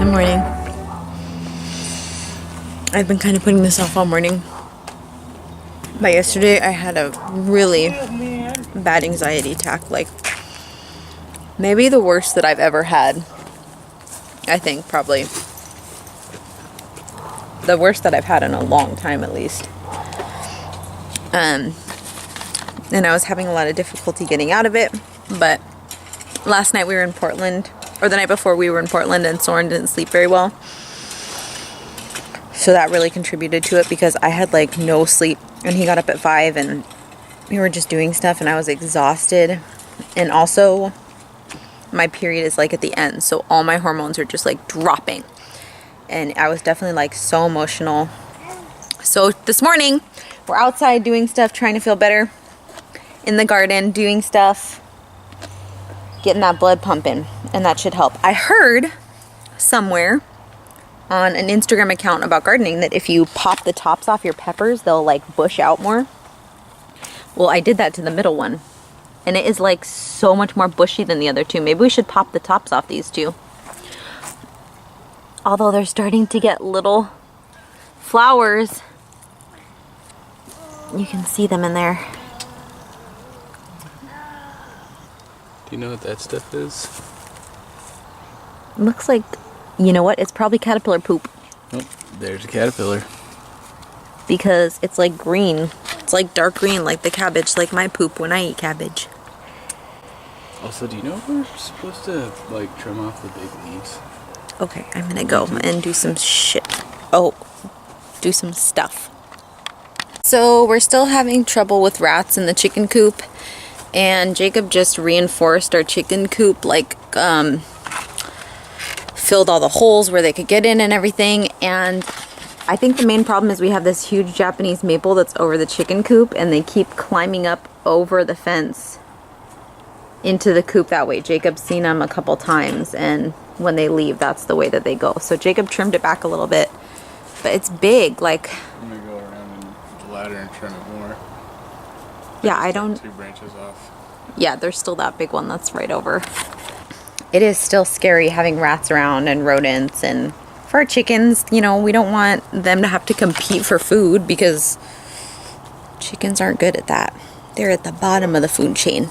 Good morning. I've been kind of putting this off all morning. But yesterday I had a really bad anxiety attack. Like, maybe the worst that I've ever had. I think probably the worst that I've had in a long time, at least. And I was having a lot of difficulty getting out of it. But last night we were in Portland, or the night before we were in Portland, and Soren didn't sleep very well. So that really contributed to it because I had like no sleep, and he got up at 5 and we were just doing stuff and I was exhausted. And also my period is like at the end, so all my hormones are just like dropping. And I was definitely like so emotional. So this morning we're outside doing stuff, trying to feel better, in the garden doing stuff, getting that blood pumping, and that should help. I heard somewhere on an Instagram account about gardening that if you pop the tops off your peppers, they'll like bush out more. Well, I did that to the middle one, and it is like so much more bushy than the other two. Maybe we should pop the tops off these two. Although they're starting to get little flowers. You can see them in there. Do you know what that stuff is? Looks like, you know what? It's probably caterpillar poop. Oh, there's a caterpillar. Because it's like green. It's like dark green, like the cabbage, like my poop when I eat cabbage. Also, do you know we're supposed to like trim off the big leaves? Okay, I'm gonna go and do some shit. Oh, do some stuff. So we're still having trouble with rats in the chicken coop. And Jacob just reinforced our chicken coop, like filled all the holes where they could get in and everything. And I think the main problem is we have this huge Japanese maple that's over the chicken coop, and they keep climbing up over the fence into the coop that way. Jacob's seen them a couple times, and when they leave, that's the way that they go. So Jacob trimmed it back a little bit, but it's big. Like, I'm gonna go around and the ladder and trim it more. Yeah, I don't... 2 branches off. Yeah, there's still that big one that's right over. It is still scary having rats around and rodents, and for our chickens, you know, we don't want them to have to compete for food because chickens aren't good at that. They're at the bottom of the food chain.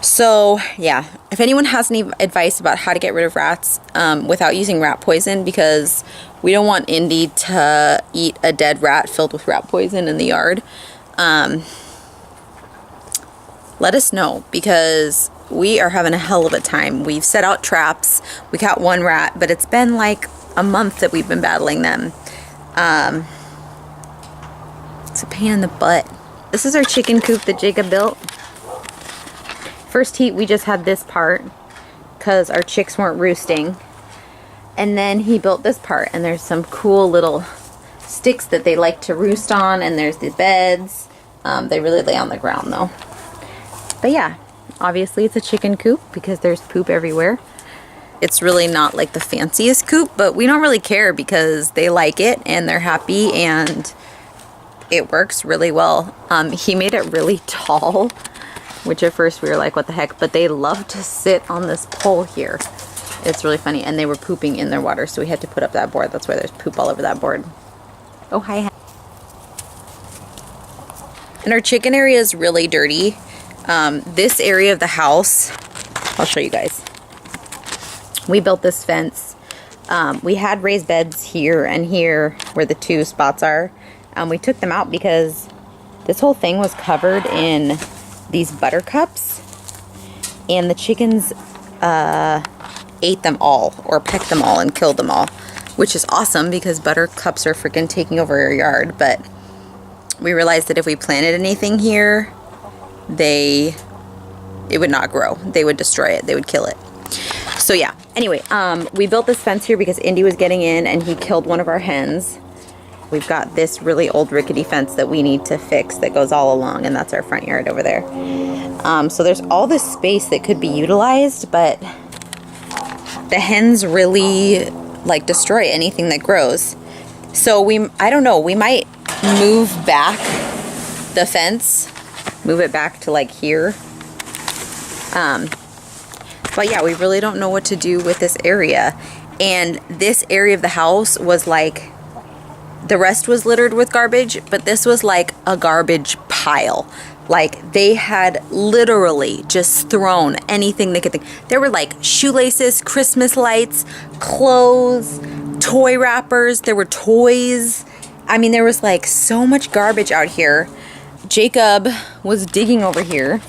So, yeah, if anyone has any advice about how to get rid of rats without using rat poison, because we don't want Indy to eat a dead rat filled with rat poison in the yard, let us know, because we are having a hell of a time. We've set out traps. We caught one rat, but it's been like a month that we've been battling them. It's a pain in the butt. This is our chicken coop that Jacob built. First heat, we just had this part because our chicks weren't roosting. And then he built this part, and there's some cool little sticks that they like to roost on, and there's these beds. They really lay on the ground though. But yeah, obviously it's a chicken coop because there's poop everywhere. It's really not like the fanciest coop, but we don't really care because they like it and they're happy and it works really well. He made it really tall, which at first we were like, what the heck? But they love to sit on this pole here. It's really funny. And they were pooping in their water, so we had to put up that board. That's why there's poop all over that board. Oh, hi. And our chicken area is really dirty. This area of the house, I'll show you guys. We built this fence. We had raised beds here and here where the 2 spots are. We took them out because this whole thing was covered in these buttercups, and the chickens ate them all, or pecked them all and killed them all, which is awesome because buttercups are freaking taking over our yard. But we realized that if we planted anything here, it would not grow. They would destroy it. They would kill it. So yeah, anyway, we built this fence here because Indy was getting in and he killed one of our hens. We've got this really old rickety fence that we need to fix that goes all along, and that's our front yard over there. So there's all this space that could be utilized, but the hens really like destroy anything that grows. So I don't know, we might move back the fence, move it back to like here. But yeah, we really don't know what to do with this area. And this area of the house was like, the rest was littered with garbage, but this was like a garbage pile. Like they had literally just thrown anything they could think. There were like shoelaces, Christmas lights, clothes, toy wrappers. There were toys. I mean, there was like so much garbage out here. Jacob was digging over here.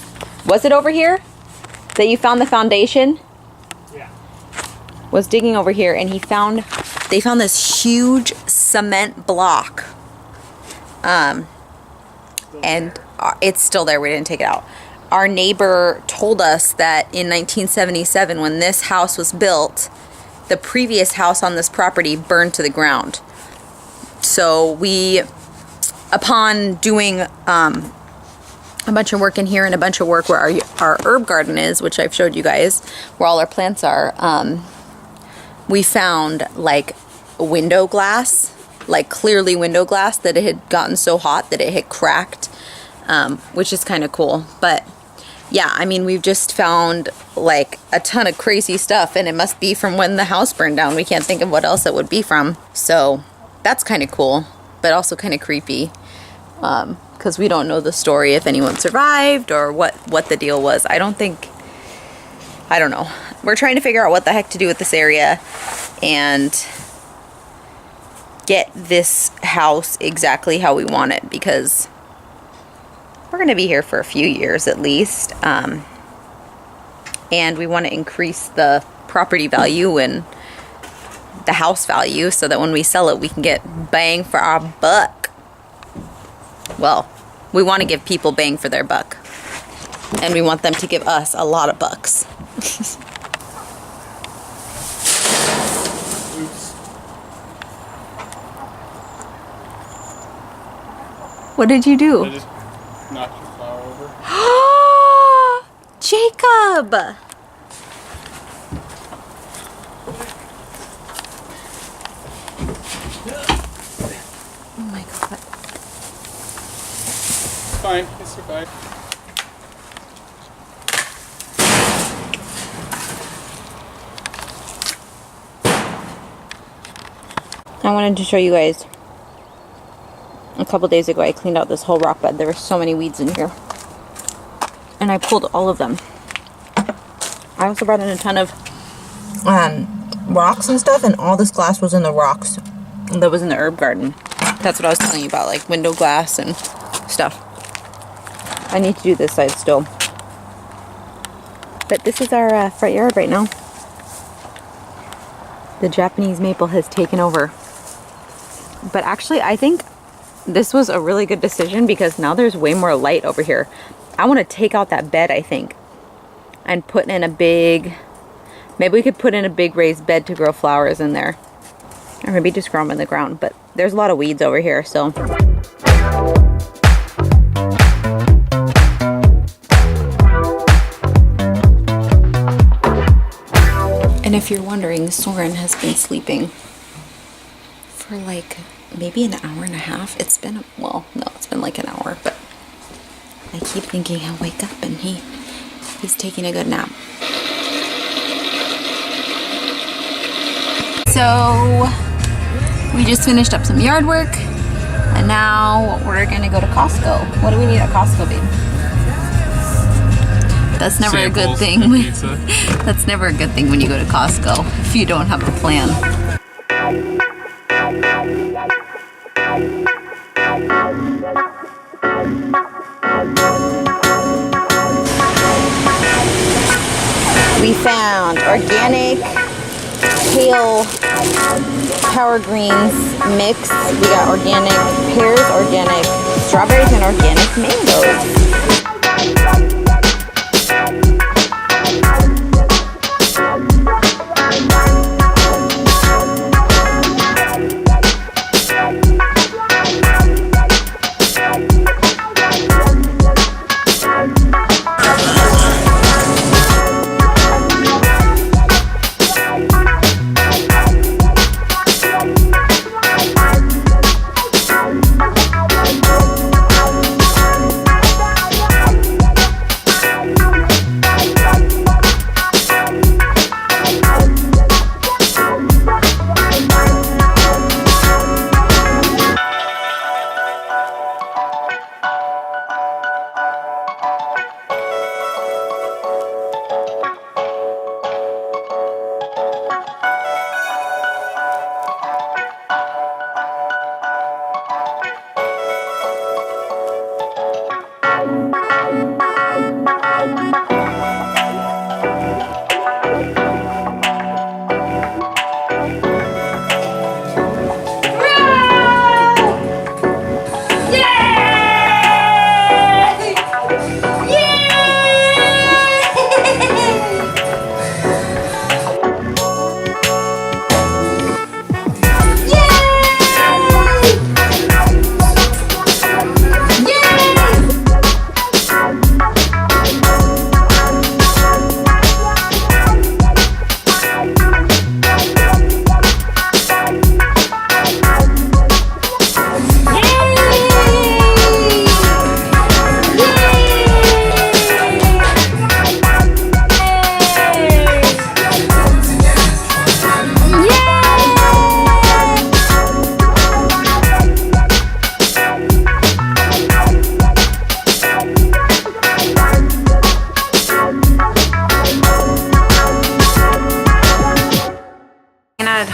Was it over here that you found the foundation? Yeah. Was digging over here, and they found this huge cement block. And it's still there. We didn't take it out. Our neighbor told us that in 1977, when this house was built, the previous house on this property burned to the ground. So we, upon doing a bunch of work in here and a bunch of work where our herb garden is, which I've showed you guys, where all our plants are, we found like window glass, like clearly window glass, that it had gotten so hot that it had cracked, which is kind of cool. But yeah, I mean, we've just found like a ton of crazy stuff, and it must be from when the house burned down. We can't think of what else it would be from. So that's kind of cool, but also kind of creepy, because we don't know the story, if anyone survived or what the deal was. I don't know. We're trying to figure out what the heck to do with this area and get this house exactly how we want it, because we're going to be here for a few years at least, and we want to increase the property value and the house value so that when we sell it, we can get bang for our buck. Well, we want to give people bang for their buck, and we want them to give us a lot of bucks. Oops. What did you do? I just knocked your flower over. Jacob! Oh my god. Fine, I survived. I wanted to show you guys. A couple days ago, I cleaned out this whole rock bed. There were so many weeds in here. And I pulled all of them. I also brought in a ton of rocks and stuff, and all this glass was in the rocks that was in the herb garden. That's what I was telling you about, like window glass and stuff. I need to do this side still. But this is our front yard right now. The Japanese maple has taken over. But actually, I think this was a really good decision, because now there's way more light over here. I want to take out that bed, I think, and put in a big, maybe we could put in a big raised bed to grow flowers in there. Or maybe just grow them in the ground. But there's a lot of weeds over here, so. And if you're wondering, Soren has been sleeping for like maybe an hour and a half. It's been, well, no, it's been like an hour, but I keep thinking he'll wake up, and he's taking a good nap. So we just finished up some yard work, and now we're gonna go to Costco. What do we need at Costco, babe? That's never a good thing. That's never a good thing when you go to Costco if you don't have a plan. We found organic kale power greens mix. We got organic pears, organic strawberries, and organic mangoes.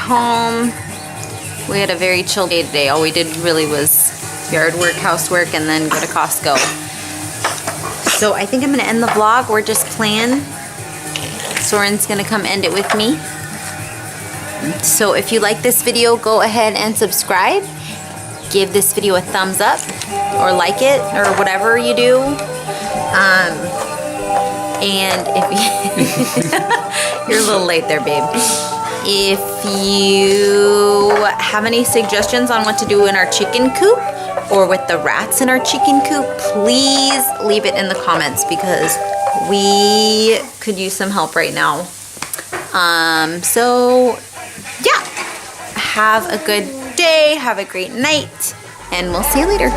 home. We had a very chill day today. All we did really was yard work, housework, and then go to Costco. So I think I'm gonna end the vlog. We're just playing. Soren's gonna come end it with me. So if you like this video, go ahead and subscribe. Give this video a thumbs up or like it or whatever you do. And if you're a little late there, babe. If you have any suggestions on what to do in our chicken coop or with the rats in our chicken coop, please leave it in the comments because we could use some help right now. So yeah, have a good day, have a great night, and we'll see you later.